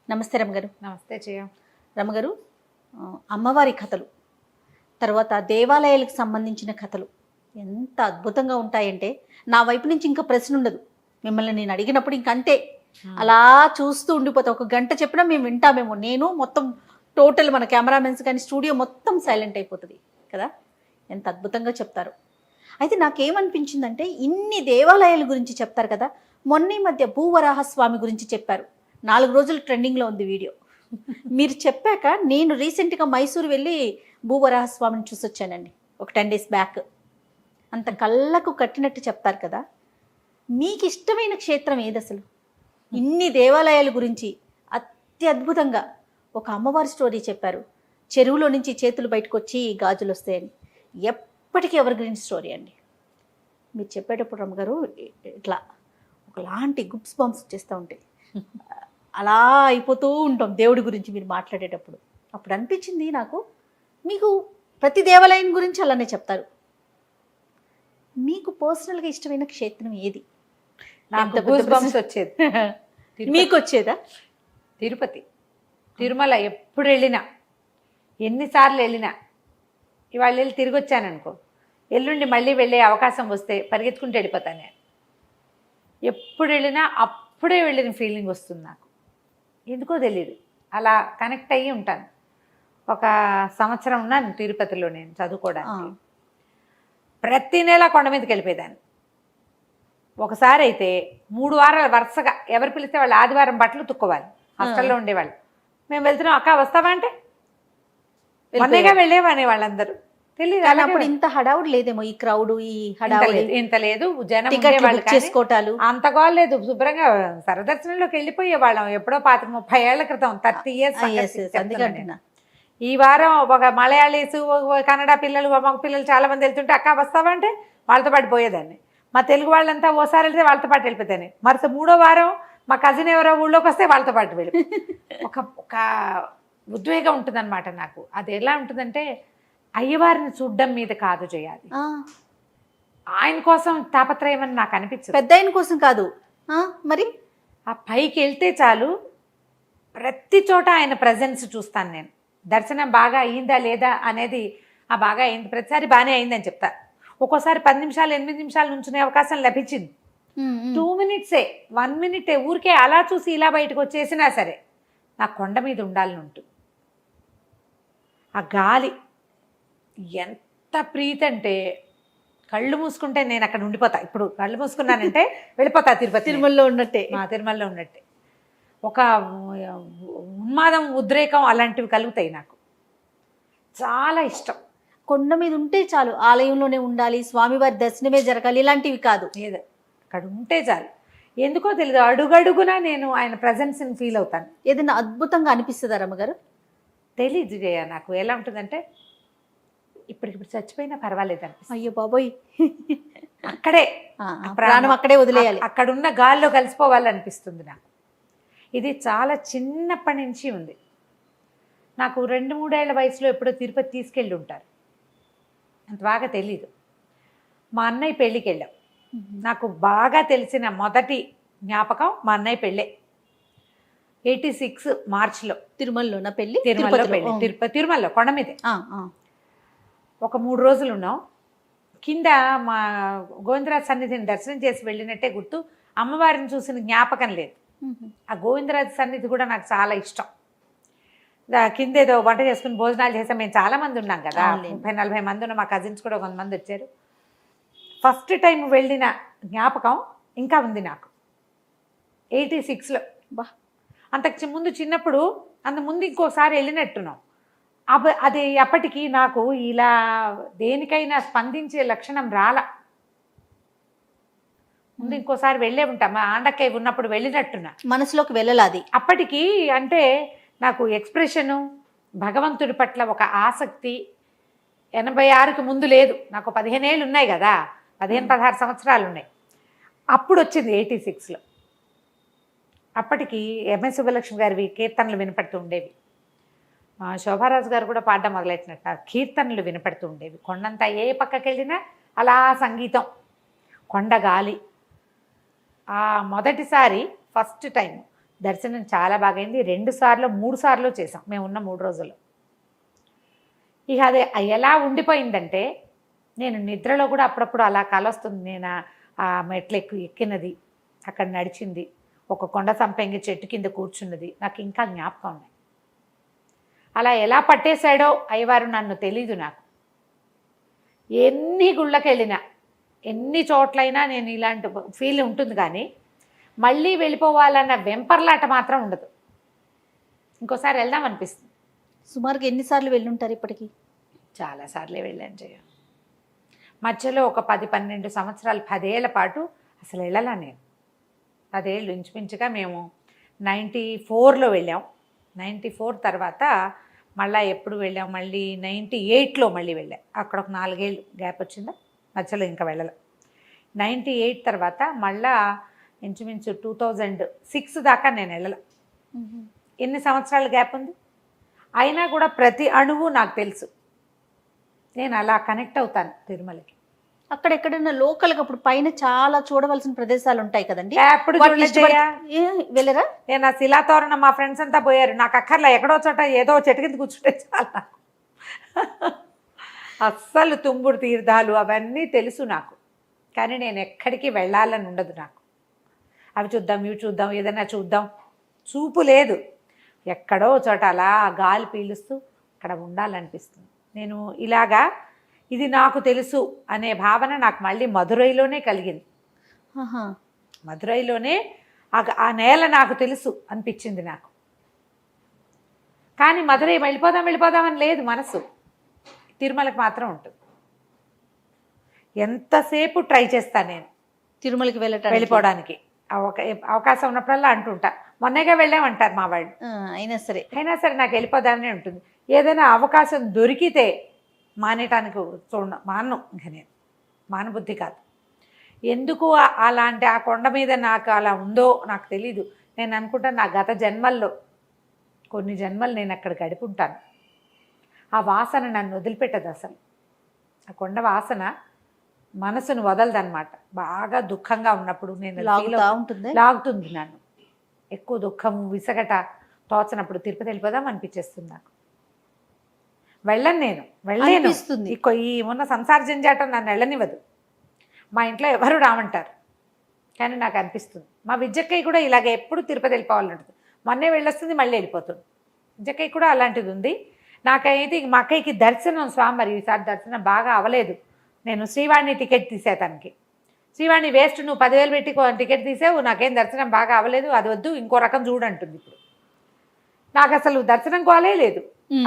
నమస్తే రమగారు. నమస్తే జయ. రమగారు, అమ్మవారి కథలు, తర్వాత దేవాలయాలకు సంబంధించిన కథలు ఎంత అద్భుతంగా ఉంటాయంటే నా వైపు నుంచి ఇంకా ప్రశ్న ఉండదు. మిమ్మల్ని నేను అడిగినప్పుడు ఇంకంతే అలా చూస్తూ ఉండిపోతా. ఒక గంట చెప్పినా మేము వింటామేమో. నేను మొత్తం టోటల్ మన కెమెరామెన్స్ కానీ స్టూడియో మొత్తం సైలెంట్ అయిపోతుంది కదా, ఎంత అద్భుతంగా చెప్తారు. అయితే నాకేమనిపించిందంటే ఇన్ని దేవాలయాల గురించి చెప్తారు కదా, మొన్న ఈ మధ్య భూవరాహస్వామి గురించి చెప్పారు. 4 రోజులు ట్రెండింగ్లో ఉంది వీడియో. మీరు చెప్పాక నేను రీసెంట్గా మైసూరు వెళ్ళి భూవరాహస్వామిని చూసి వచ్చానండి, ఒక 10 days బ్యాక్. అంత కళ్ళకు కట్టినట్టు చెప్తారు కదా. మీకు ఇష్టమైన క్షేత్రం ఏది అసలు? ఇన్ని దేవాలయాల గురించి అత్యద్భుతంగా ఒక అమ్మవారి స్టోరీ చెప్పారు. చెరువులో నుంచి చేతులు బయటకు వచ్చి గాజులు వస్తాయని. ఎప్పటికీ ఎవర్ గ్రీన్ స్టోరీ అండి. మీరు చెప్పేటప్పుడు రమ్మగారు ఇట్లా ఒకలాంటి గుప్స్ బంప్స్ చేస్తూ ఉంటాయి. అలా అయిపోతూ ఉంటాం దేవుడి గురించి మీరు మాట్లాడేటప్పుడు. అప్పుడు అనిపించింది నాకు, మీకు ప్రతి దేవాలయం గురించి అలానే చెప్తారు. మీకు పర్సనల్గా ఇష్టమైన క్షేత్రం ఏది? నాకు గూస్ బంప్స్ వచ్చేది. మీకు వచ్చేదా? తిరుపతి, తిరుమల. ఎప్పుడు వెళ్ళినా, ఎన్నిసార్లు వెళ్ళినా, ఇవాళ వెళ్ళి తిరిగి వచ్చాను అనుకో, ఎల్లుండి మళ్ళీ వెళ్ళే అవకాశం వస్తే పరిగెత్తుకుంటూ వెళ్ళిపోతాను నేను. ఎప్పుడు వెళ్ళినా అప్పుడే వెళ్ళిన ఫీలింగ్ వస్తుంది నాకు. ఎందుకో తెలియదు, అలా కనెక్ట్ అయ్యి ఉంటాను. ఒక సంవత్సరం ఉన్నాను తిరుపతిలో నేను చదువుకోవడానికి. ప్రతి నెల కొండ మీదకి వెళ్ళిపోయేదాన్ని. ఒకసారి అయితే 3 వారాలు వరుసగా ఎవరు పిలిస్తే వాళ్ళు ఆదివారం బట్టలు తుక్కోవాలి. హాస్టల్లో ఉండేవాళ్ళు. మేము వెళ్తున్నాం, అక్క వస్తావా అంటే మొన్నగా వెళ్ళేవాని వాళ్ళందరూ. తెలియదు అప్పుడు ఇంత హడావుడు లేదేమో, ఈ క్రౌడ్, ఈ హడావుడు ఇంత లేదు. జనం ఉండేవాళ్ళు, చేసుకోవటాలు అంత గోలేదు. శుభ్రంగా సరదర్శనంలోకి వెళ్ళిపోయే వాళ్ళం. ఎప్పుడో 30 ఏళ్ల క్రితం, 30 years. ఈ వారం ఒక మలయాళీస్, కన్నడ పిల్లలు, మగ పిల్లలు చాలా మంది వెళ్తుంటే అక్క వస్తావా అంటే వాళ్ళతో పాటు పోయేదాన్ని. మా తెలుగు వాళ్ళంతా ఓసారి వెళ్తే వాళ్ళతో పాటు వెళ్ళిపోతాను. మరి 3వ వారం మా కజిన్ ఎవరో ఊళ్ళోకి వస్తే వాళ్ళతో పాటు వెళ్ళి ఒక ఉద్వేగం ఉంటుందన్నమాట నాకు. అది ఎలా ఉంటుందంటే, అయ్యవారిని చూడ్డం మీద కాదు చేయాలి, ఆయన కోసం తాపత్రయం అని నాకు అనిపించదు. పెద్ద ఆయన కోసం కాదు మరి. ఆ పైకి వెళ్తే చాలు, ప్రతి చోట ఆయన ప్రజెన్స్ చూస్తాను నేను. దర్శనం బాగా అయిందా లేదా అనేది, ఆ బాగా అయింది, ప్రతిసారి బాగానే అయిందని చెప్తా. ఒక్కోసారి 10 నిమిషాలు 8 నిమిషాలు నుంచునే అవకాశం లభించింది. 2 minutes 1 minute ఊరికే అలా చూసి ఇలా బయటకు వచ్చేసినా సరే నాకు కొండ మీద ఉండాలని ఉంటుంది. ఆ గాలి ఎంత ప్రీతి అంటే, కళ్ళు మూసుకుంటే నేను అక్కడ ఉండిపోతా. ఇప్పుడు కళ్ళు మూసుకున్నానంటే వెళ్ళిపోతా తిరుపతి. తిరుమలలో ఉన్నట్టే, తిరుమలలో ఉన్నట్టే. ఒక ఉన్మాదం, ఉద్రేకం అలాంటివి కలుగుతాయి నాకు. చాలా ఇష్టం. కొండ మీద ఉంటే చాలు, ఆలయంలోనే ఉండాలి, స్వామివారి దర్శనమే జరగాలి, ఇలాంటివి కాదు. ఏదో అక్కడ ఉంటే చాలు. ఎందుకో తెలియదు, అడుగడుగునా నేను ఆయన ప్రజెన్స్ని ఫీల్ అవుతాను. ఏదైనా అద్భుతంగా అనిపిస్తుందా రమ్మగారు? తెలీదు జయ. నాకు ఎలా ఉంటుందంటే, ఇప్పటికిప్పుడు చచ్చిపోయినా పర్వాలేదు అనిపిస్తుంది. అయ్యో బాబోయ్, అక్కడే ప్రాణం అక్కడే వదిలేయాలి, అక్కడున్న గాల్లో కలిసిపోవాలనిపిస్తుంది నాకు. ఇది చాలా చిన్నప్పటి నుంచి ఉంది నాకు. 2-3 ఏళ్ల వయసులో ఎప్పుడో తిరుపతి తీసుకెళ్ళి ఉంటారు, అంత బాగా తెలీదు. మా అన్నయ్య పెళ్ళికి వెళ్ళాం. నాకు బాగా తెలిసిన మొదటి జ్ఞాపకం మా అన్నయ్య పెళ్ళే. 86 మార్చిలో తిరుమలలో నా పెళ్ళి. తిరుమలలో కొండ మీదే. ఒక 3 రోజులు ఉన్నాం. కింద మా గోవిందరాజు సన్నిధిని దర్శనం చేసి వెళ్ళినట్టే గుర్తు. అమ్మవారిని చూసిన జ్ఞాపకం లేదు. ఆ గోవిందరాజు సన్నిధి కూడా నాకు చాలా ఇష్టం. కింద ఏదో వంట చేసుకుని భోజనాలు చేసాం. మేము చాలా మంది ఉన్నాం కదా, 30-40 మంది ఉన్నాం. మా కజిన్స్ కూడా కొంతమంది వచ్చారు. ఫస్ట్ టైం వెళ్ళిన జ్ఞాపకం ఇంకా ఉంది నాకు 86లో. అంతకు ముందు చిన్నప్పుడు, అంత ముందు ఇంకోసారి వెళ్ళినట్టున్నాం. అది అప్పటికి నాకు ఇలా దేనికైనా స్పందించే లక్షణం రాల. ముందు ఇంకోసారి వెళ్ళే ఉంటాం, మా ఆండక్కయ్య ఉన్నప్పుడు వెళ్ళినట్టున్నా, మనసులోకి వెళ్ళాలి. అప్పటికి అంటే నాకు ఎక్స్ప్రెషను, భగవంతుడి పట్ల ఒక ఆసక్తి 86కి ముందు లేదు. నాకు 15 ఏళ్ళు ఉన్నాయి కదా, 15-16 సంవత్సరాలు ఉన్నాయి. అప్పుడు వచ్చింది 86లో. అప్పటికి ఎంఎస్ సుబ్బలక్ష్మి గారివి కీర్తనలు వినపడుతూ ఉండేవి. శోభారాజు గారు కూడా పాడడం మొదలెట్టినట్టు కీర్తనలు వినపడుతూ ఉండేవి. కొండంతా ఏ పక్కకి వెళ్ళినా అలా సంగీతం, కొండ గాలి. మొదటిసారి ఫస్ట్ టైం దర్శనం చాలా బాగా అయింది. 2 సార్లు 3 సార్లు చేసాం మేము ఉన్న 3 రోజులు. ఇక అది ఎలా ఉండిపోయిందంటే నేను నిద్రలో కూడా అప్పుడప్పుడు అలా కలొస్తుంది. నేను ఆ మెట్లు ఎక్కినది, అక్కడ నడిచింది, ఒక కొండ సంపెంగ చెట్టు కింద కూర్చున్నది నాకు ఇంకా జ్ఞాపకం ఉన్నాయి. అలా ఎలా పట్టేశాడో అయ్యవారు నన్ను తెలీదు. నాకు ఎన్ని గుళ్ళకి వెళ్ళినా ఎన్ని చోట్లైనా నేను ఇలాంటి ఫీల్ ఉంటుంది, కానీ మళ్ళీ వెళ్ళిపోవాలన్న వెంపర్లాట మాత్రం ఉండదు. ఇంకోసారి వెళ్దాం అనిపిస్తుంది. సుమారుగా ఎన్నిసార్లు వెళ్ళుంటారు ఇప్పటికి? చాలాసార్లే వెళ్ళాను జయ. మధ్యలో ఒక 10-12 సంవత్సరాలు 10 ఏళ్ల పాటు అసలు వెళ్ళాలా నేను. 10 ఏళ్ళు ఇంచుమించుగా మేము 94లో వెళ్ళాం. 94 తర్వాత మళ్ళీ ఎప్పుడు వెళ్ళాం, మళ్ళీ 98లో మళ్ళీ వెళ్ళాం. అక్కడ ఒక 4 ఏళ్ళు గ్యాప్ వచ్చిందా, మధ్యలో ఇంకా వెళ్ళాలి. 98 తర్వాత మళ్ళా ఇంచుమించు 2006 దాకా నేను వెళ్ళాల. ఎన్ని సంవత్సరాల గ్యాప్ ఉంది, అయినా కూడా ప్రతి అణువు నాకు తెలుసు. నేను అలా కనెక్ట్ అవుతాను తిరుమలకి. అక్కడ ఎక్కడైనా లోకల్గా అప్పుడు పైన చాలా చూడవలసిన ప్రదేశాలు ఉంటాయి కదండి, అప్పుడు వెళ్ళరా? నేను ఆ శిలాతోరణ మా ఫ్రెండ్స్ అంతా పోయారు, నాకు అక్కర్లా, ఎక్కడో చోట ఏదో చెట్టు కింద కూర్చుంటే చాలా. అస్సలు తుంబుడు తీర్థాలు అవన్నీ తెలుసు నాకు, కానీ నేను ఎక్కడికి వెళ్ళాలని ఉండదు నాకు. అవి చూద్దాం, ఇవి చూద్దాం, ఏదైనా చూద్దాం, చూపు లేదు. ఎక్కడో చోట అలా గాలి పీలుస్తూ అక్కడ ఉండాలనిపిస్తుంది. నేను ఇలాగా ఇది నాకు తెలుసు అనే భావన నాకు మళ్ళీ మధురైలోనే కలిగింది. మధురైలోనే ఆ నేల నాకు తెలుసు అనిపించింది నాకు. కానీ మధురై వెళ్ళిపోదామని లేదు మనసు, తిరుమలకి మాత్రం ఉంటుంది. ఎంతసేపు ట్రై చేస్తాను నేను తిరుమలకి వెళ్ళిపోవడానికి. అవకాశం ఉన్నప్పుడల్లా అంటుంటా, మొన్నగా వెళ్ళామంటారు మా వాళ్ళు. అయినా సరే నాకు వెళ్ళిపోదామనే ఉంటుంది. ఏదైనా అవకాశం దొరికితే మానేటానికి మాను. ఇంకా నేను మానబుద్ధి కాదు. ఎందుకు అలాంటి ఆ కొండ మీద నాకు అలా ఉందో నాకు తెలీదు. నేను అనుకుంటాను నా గత జన్మల్లో కొన్ని జన్మలు నేను అక్కడ గడిపుంటాను. ఆ వాసన నన్ను వదిలిపెట్టదు అసలు. ఆ కొండ వాసన మనసును వదలదన్నమాట. బాగా దుఃఖంగా ఉన్నప్పుడు నేను లాగుతుంది నన్ను. ఎక్కువ దుఃఖము విసగట తోచనప్పుడు తిరుపతి వెళ్ళిపోదాం అనిపించేస్తుంది నాకు. నేను వెళ్ళలేను. ఈ ఉన్న సంసార జంజాటం నన్ను వెళ్ళనివ్వదు. మా ఇంట్లో ఎవరు రామంటారు, కానీ నాకు అనిపిస్తుంది. మా విద్యక్కయ్య కూడా ఇలాగ ఎప్పుడు తిరుపతి వెళ్ళిపోవాలంటుంది. మొన్నే వెళ్ళొస్తుంది, మళ్ళీ వెళ్ళిపోతుంది. విద్యక్కయ్య కూడా అలాంటిది ఉంది. నాకైతే మా అక్కయ్యకి దర్శనం స్వామివారి ఈసారి దర్శనం బాగా అవ్వలేదు. నేను శ్రీవాణి టికెట్ తీసే తనకి, శ్రీవాణి వేస్ట్, నువ్వు 10,000 పెట్టి టికెట్ తీసావు, నాకేం దర్శనం బాగా అవ్వలేదు, అది వద్దు, ఇంకో రకం చూడంటుంది. ఇప్పుడు నాకు అసలు దర్శనం కోలే లేదు.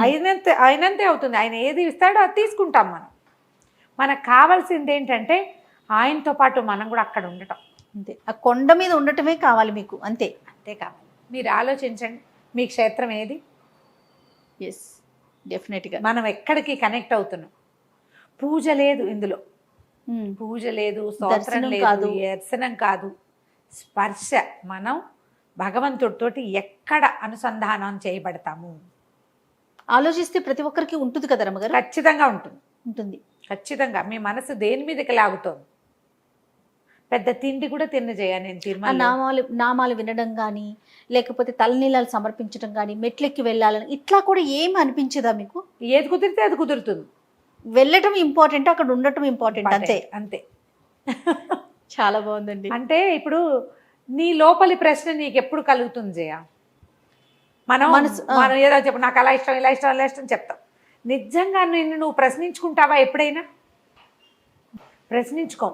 అయినంతే అవుతుంది. ఆయన ఏది ఇస్తాడో అది తీసుకుంటాం మనం. మనకు కావాల్సింది ఏంటంటే ఆయనతో పాటు మనం కూడా అక్కడ ఉండటం. అంతే, ఆ కొండ మీద ఉండటమే కావాలి మీకు. అంతే కావాలి. మీరు ఆలోచించండి, మీ క్షేత్రం ఏది? ఎస్, డెఫినెట్గా మనం ఎక్కడికి కనెక్ట్ అవుతున్నాం. పూజ లేదు ఇందులో, పూజ లేదు, స్తోత్రం లేదు, దర్శనం కాదు, స్పర్శ. మనం భగవంతుడితోటి ఎక్కడ అనుసంధానం చేయబడతాము ఆలోచిస్తే ప్రతి ఒక్కరికి ఉంటుంది కదా రమ్మగారు. ఖచ్చితంగా ఉంటుంది. ఖచ్చితంగా మీ మనసు దేని మీదకి లాగుతోంది. పెద్ద తిండి కూడా తిన్నజేయ నేను తిరుమల నామాలు వినడం కానీ, లేకపోతే తలనీలాలు సమర్పించడం కానీ, మెట్లెక్కి వెళ్ళాలని ఇట్లా కూడా ఏమి అనిపించదా మీకు? ఏది కుదిరితే అది కుదురుతుంది. వెళ్ళటం ఇంపార్టెంట్, అక్కడ ఉండటం ఇంపార్టెంట్. అంతే. చాలా బాగుందండి. అంటే ఇప్పుడు నీ లోపలి ప్రశ్న నీకు ఎప్పుడు కలుగుతుంది జయ? మనం ఏదో చెప్పు, నాకు అలా ఇష్టం, ఇలా ఇష్టం, ఇలా ఇష్టం చెప్తాం. నిజంగా నువ్వు ప్రశ్నించుకుంటావా ఎప్పుడైనా? ప్రశ్నించుకో.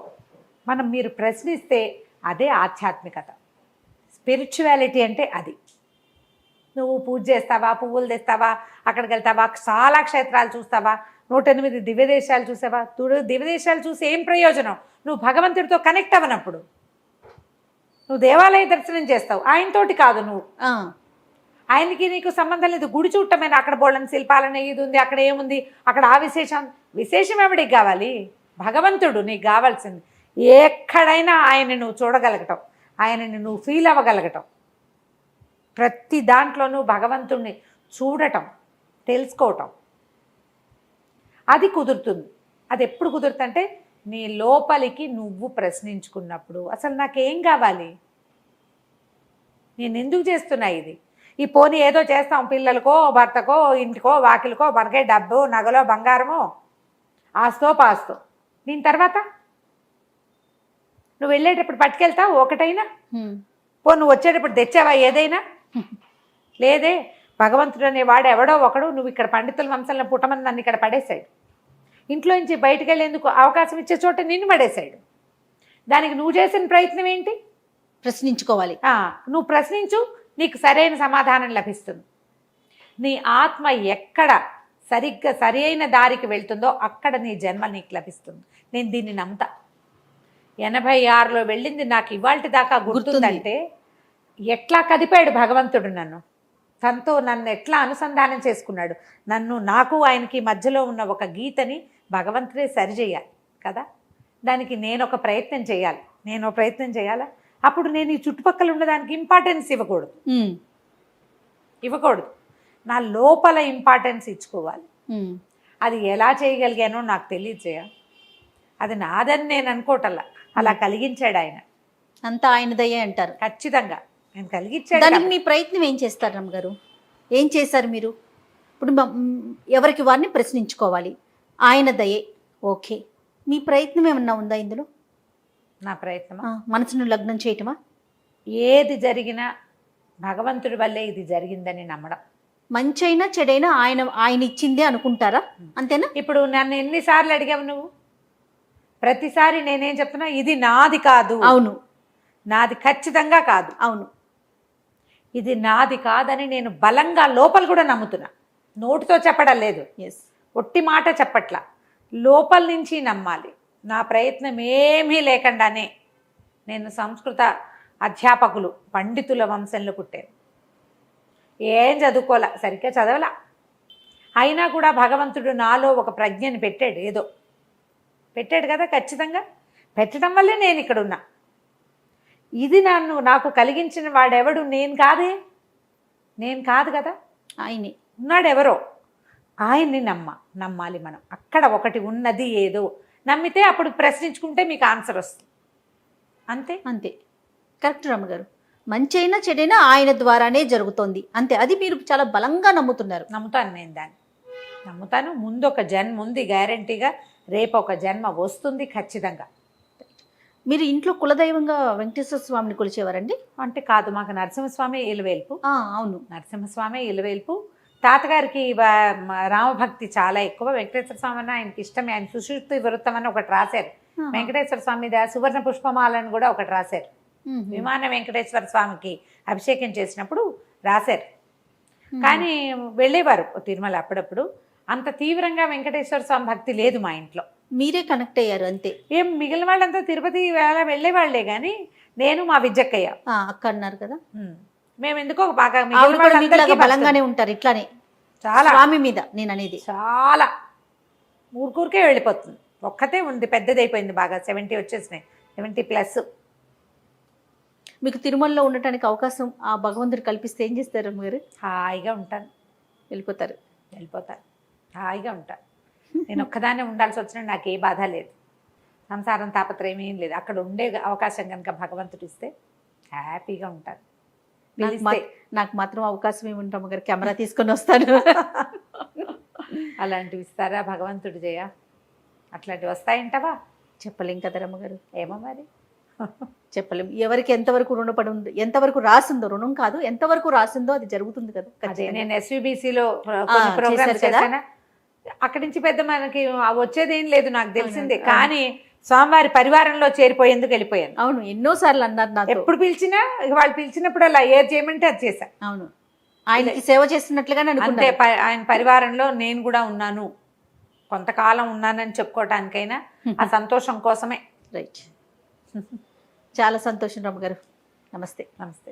మీరు ప్రశ్నిస్తే అదే ఆధ్యాత్మికత. స్పిరిచువాలిటీ అంటే అది. నువ్వు పూజ చేస్తావా, పువ్వులు తెస్తావా, అక్కడికి వెళ్తావా, చాలా క్షేత్రాలు చూస్తావా, 108 దివ్యదేశాలు చూసావా? దివ్యదేశాలు చూసి ఏం ప్రయోజనం? నువ్వు భగవంతుడితో కనెక్ట్ అవ్వనప్పుడు. నువ్వు దేవాలయ దర్శనం చేస్తావు, ఆయనతోటి కాదు. నువ్వు ఆయనకి నీకు సంబంధం లేదు. గుడి చూడటమైన అక్కడ బోళ్ళని శిల్పాలని ఇది ఉంది, అక్కడ ఏముంది, అక్కడ ఆ విశేషం ఎవడికి కావాలి? భగవంతుడు నీకు కావాల్సింది. ఎక్కడైనా ఆయన్ని నువ్వు చూడగలగటం, ఆయనని నువ్వు ఫీల్ అవ్వగలగటం, ప్రతి దాంట్లోనూ భగవంతుడిని చూడటం, తెలుసుకోవటం, అది కుదురుతుంది. అది ఎప్పుడు కుదురుతుందంటే నీ లోపలికి నువ్వు ప్రశ్నించుకున్నప్పుడు. అసలు నాకేం కావాలి? నేను ఎందుకు చేస్తున్నా ఇది? ఈ పోనీ ఏదో చేస్తాం, పిల్లలకో భర్తకో ఇంటికో వాకిలకో మనకే డబ్బు నగలో బంగారమో ఆస్తో పాస్తో. దీని తర్వాత నువ్వు వెళ్ళేటప్పుడు పట్టుకెళ్తావు ఒకటైనా? నువ్వు వచ్చేటప్పుడు తెచ్చావా ఏదైనా? లేదే. భగవంతుడు అనేవాడు ఎవడో ఒకడు నువ్వు ఇక్కడ పండితుల వంశంలో పుట్టమని నన్ను ఇక్కడ పడేశాడు. ఇంట్లో నుంచి బయటకు వెళ్ళేందుకు అవకాశం ఇచ్చే చోట నిన్ను పడేశాడు. దానికి నువ్వు చేసిన ప్రయత్నం ఏంటి? ప్రశ్నించుకోవాలి. నువ్వు ప్రశ్నించు, నీకు సరైన సమాధానం లభిస్తుంది. నీ ఆత్మ ఎక్కడ సరిగ్గా సరి అయిన దారికి వెళ్తుందో అక్కడ నీ జన్మ నీకు లభిస్తుంది. నేను దీన్ని నమ్ముతా. 86లో వెళ్ళింది నాకు ఇవాళ దాకా గుర్తుందంటే ఎట్లా కదిపాడు భగవంతుడు నన్ను. తనతో నన్ను ఎట్లా అనుసంధానం చేసుకున్నాడు. నాకు ఆయనకి మధ్యలో ఉన్న ఒక గీతని భగవంతుడే సరిచేయాలి కదా. దానికి నేను ఒక ప్రయత్నం చేయాలా? అప్పుడు నేను ఈ చుట్టుపక్కల ఉన్నదానికి ఇంపార్టెన్స్ ఇవ్వకూడదు. నా లోపల ఇంపార్టెన్స్ ఇచ్చుకోవాలి. అది ఎలా చేయగలిగానో నాకు తెలియదు. అది నాదని నేను అనుకోవటల్లా, అలా కలిగించాడు ఆయన. అంతా ఆయనదయ్యే అంటారు. ఖచ్చితంగా నేను కలిగించాడు. దానికి మీ ప్రయత్నం ఏం చేస్తారు రమ్మగారు? ఏం చేశారు మీరు? ఇప్పుడు ఎవరికి వారిని ప్రశ్నించుకోవాలి, ఆయన దయే, ఓకే. మీ ప్రయత్నం ఏమన్నా ఉందా ఇందులో? నా ప్రయత్నం మనసును లగ్నం చేయటమా? ఏది జరిగినా భగవంతుడి వల్లే ఇది జరిగిందని నమ్మడం. మంచైనా చెడైనా ఆయన ఇచ్చిందే అనుకుంటారా? అంతేనా? ఇప్పుడు నన్ను ఎన్నిసార్లు అడిగావు నువ్వు? ప్రతిసారి నేనేం చెప్తున్నా, ఇది నాది కాదు. అవును, నాది ఖచ్చితంగా కాదు. అవును, ఇది నాది కాదని నేను బలంగా లోపల కూడా నమ్ముతున్నా. నోటితో చెప్పడం లేదు, ఒట్టి మాట చెప్పట్లా, లోపల నుంచి నమ్మాలి. నా ప్రయత్నం ఏమీ లేకుండానే నేను సంస్కృత అధ్యాపకులు పండితుల వంశంలో పుట్టాను. ఏం చదువుకోలే, సరిగ్గా చదవలా. అయినా కూడా భగవంతుడు నాలో ఒక ప్రజ్ఞని పెట్టాడు. ఏదో పెట్టాడు కదా, ఖచ్చితంగా పెట్టడం వల్లే నేను ఇక్కడ ఉన్నా. ఇది నాకు కలిగించిన వాడెవడు? నేను కాదు కదా, ఆయనే ఉన్నాడు. ఎవరో ఆయన్ని నమ్మాలి మనం. అక్కడ ఒకటి ఉన్నది ఏదో నమ్మితే అప్పుడు ప్రశ్నించుకుంటే మీకు ఆన్సర్ వస్తుంది. అంతే. కరెక్ట్ రమ్మగారు. మంచి అయినా చెడైనా ఆయన ద్వారానే జరుగుతోంది, అంతే. అది మీరు చాలా బలంగా నమ్ముతున్నారు. నమ్ముతాను, నేను దాన్ని నమ్ముతాను. ముందు ఒక జన్మ ఉంది గ్యారంటీగా, రేపు ఒక జన్మ వస్తుంది ఖచ్చితంగా. మీరు ఇంట్లో కులదైవంగా వెంకటేశ్వర స్వామిని కొలిచేవారండి? అంటే కాదు, మాకు నరసింహస్వామి ఇలవేల్పు. అవును, నరసింహస్వామి ఇలవేల్పు. తాతగారికి రామభక్తి చాలా ఎక్కువ. వెంకటేశ్వర స్వామి అన్న ఆయనకి ఇష్టమే. ఆయన సుశృతి వృత్తం అని ఒకటి రాశారు. వెంకటేశ్వర స్వామి మీద సువర్ణ పుష్పమాలని కూడా ఒకటి రాశారు. విమాన వెంకటేశ్వర స్వామికి అభిషేకం చేసినప్పుడు రాశారు. కానీ వెళ్ళేవారు తిరుమల అప్పుడప్పుడు. అంత తీవ్రంగా వెంకటేశ్వర స్వామి భక్తి లేదు మా ఇంట్లో. మీరే కనెక్ట్ అయ్యారు అంతే. ఏం మిగిలిన వాళ్ళంతా తిరుపతి వెళ్ళేవాళ్లే, కానీ నేను మా విజ్జక్కయ్య అక్క అన్నారు కదా, మేము ఎందుకో బాగా బలంగానే ఉంటారు. ఇట్లానే చాలా స్వామి మీద నేను అనేది చాలా ఊరికే వెళ్ళిపోతుంది. ఒక్కతే ఉంది, పెద్దదైపోయింది బాగా, 70 వచ్చేసినాయి, 70+. మీకు తిరుమలలో ఉండటానికి అవకాశం ఆ భగవంతుడు కల్పిస్తే ఏం చేస్తారు మీరు? హాయిగా ఉంటాను. వెళ్ళిపోతారు, హాయిగా ఉంటాను. నేను ఒక్కదాన్నే ఉండాల్సి వచ్చినా నాకు ఏ బాధ లేదు. సంసారం తాపత్రయం ఏం లేదు. అక్కడ ఉండే అవకాశం కనుక భగవంతుడు ఇస్తే హ్యాపీగా ఉంటాను. నాకు మాత్రం అవకాశం ఏముంటాము గారు, కెమెరా తీసుకొని వస్తాను. అలాంటివి ఇస్తారా భగవంతుడు? అట్లాంటివి వస్తాయంటావా? చెప్పలేం కదా రమ్మగారు. ఏమో మరి చెప్పలేం. ఎవరికి ఎంతవరకు రుణపడి ఉంది, ఎంతవరకు రాసిందో, రుణం కాదు ఎంతవరకు రాసిందో అది జరుగుతుంది కదా. అదే నేను SVBCలో ప్రోగ్రామ్స్ చేశానా, అక్కడి నుంచి పెద్ద మనకి వచ్చేది ఏం లేదు నాకు తెలిసిందే. కానీ స్వామివారి పరివారంలో చేరిపోయేందుకు వెళ్ళిపోయాను. అవును, ఎన్నోసార్లు అన్నారు నాకు. ఎప్పుడు పిలిచినా వాళ్ళు పిలిచినప్పుడు అలా ఏది చేయమంటే అది చేశా. అవును, ఆయనకి సేవ చేస్తున్నట్లుగానే అంతే. ఆయన పరివారంలో నేను కూడా ఉన్నాను, కొంతకాలం ఉన్నానని చెప్పుకోవటానికైనా ఆ సంతోషం కోసమే. రైట్. చాలా సంతోషం రమ్మగారు. నమస్తే. నమస్తే.